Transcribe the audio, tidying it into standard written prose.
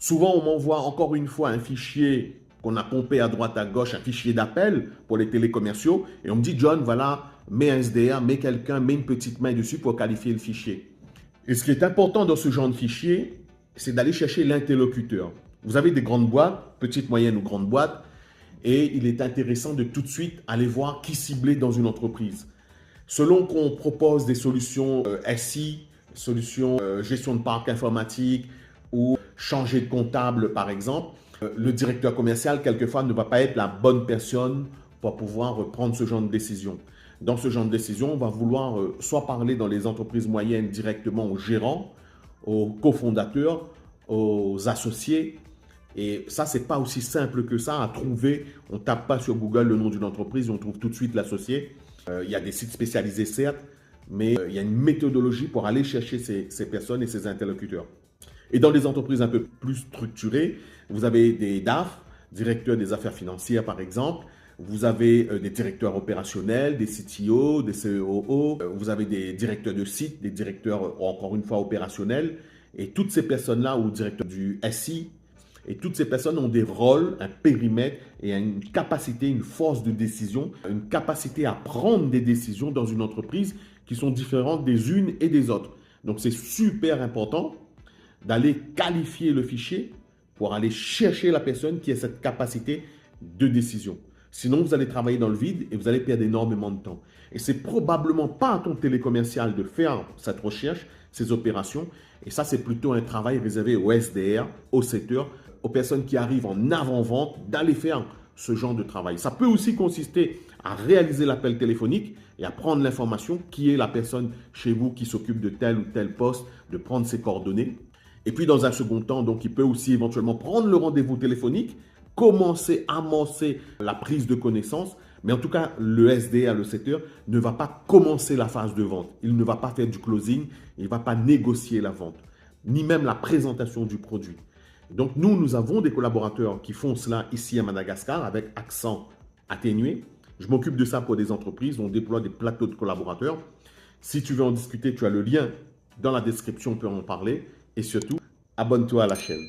Souvent, on m'envoie encore une fois un fichier qu'on a pompé à droite à gauche, un fichier d'appel pour les télécommerciaux, et on me dit, John, voilà, mets un SDR, mets quelqu'un, mets une petite main dessus pour qualifier le fichier. Et ce qui est important dans ce genre de fichier, c'est d'aller chercher l'interlocuteur. Vous avez des grandes boîtes, petites, moyennes ou grandes boîtes, et il est intéressant de tout de suite aller voir qui cibler dans une entreprise. Selon qu'on propose des solutions SI, solutions gestion de parc informatique ou changer de comptable par exemple, le directeur commercial quelquefois ne va pas être la bonne personne pour pouvoir prendre ce genre de décision. Dans ce genre de décision, on va vouloir soit parler dans les entreprises moyennes directement aux gérants, aux cofondateurs, aux associés. Et ça, c'est pas aussi simple que ça à trouver. On tape pas sur Google le nom d'une entreprise et on trouve tout de suite l'associé. Il y a des sites spécialisés certes, mais il y a une méthodologie pour aller chercher ces personnes et ces interlocuteurs. Et dans les entreprises un peu plus structurées, vous avez des DAF, directeurs des affaires financières par exemple. Vous avez des directeurs opérationnels, des CTO, des COO. Vous avez des directeurs de site, des directeurs encore une fois opérationnels. Et toutes ces personnes-là, ou directeurs du SI, et toutes ces personnes ont des rôles, un périmètre et une capacité, une force de décision, une capacité à prendre des décisions dans une entreprise qui sont différentes des unes et des autres. Donc c'est super important d'aller qualifier le fichier pour aller chercher la personne qui a cette capacité de décision. Sinon, vous allez travailler dans le vide et vous allez perdre énormément de temps. Et c'est probablement pas à ton télécommercial de faire cette recherche, ces opérations. Et ça, c'est plutôt un travail réservé aux SDR, aux setters, aux personnes qui arrivent en avant-vente, d'aller faire ce genre de travail. Ça peut aussi consister à réaliser l'appel téléphonique et à prendre l'information qui est la personne chez vous qui s'occupe de tel ou tel poste, de prendre ses coordonnées. Et puis, dans un second temps, donc, il peut aussi éventuellement prendre le rendez-vous téléphonique, commencer, amorcer la prise de connaissance. Mais en tout cas, le SDR, le setter, ne va pas commencer la phase de vente. Il ne va pas faire du closing, il ne va pas négocier la vente, ni même la présentation du produit. Donc, nous avons des collaborateurs qui font cela ici à Madagascar avec accent atténué. Je m'occupe de ça pour des entreprises. On déploie des plateaux de collaborateurs. Si tu veux en discuter, tu as le lien dans la description, on peut en parler. Et surtout, abonne-toi à la chaîne.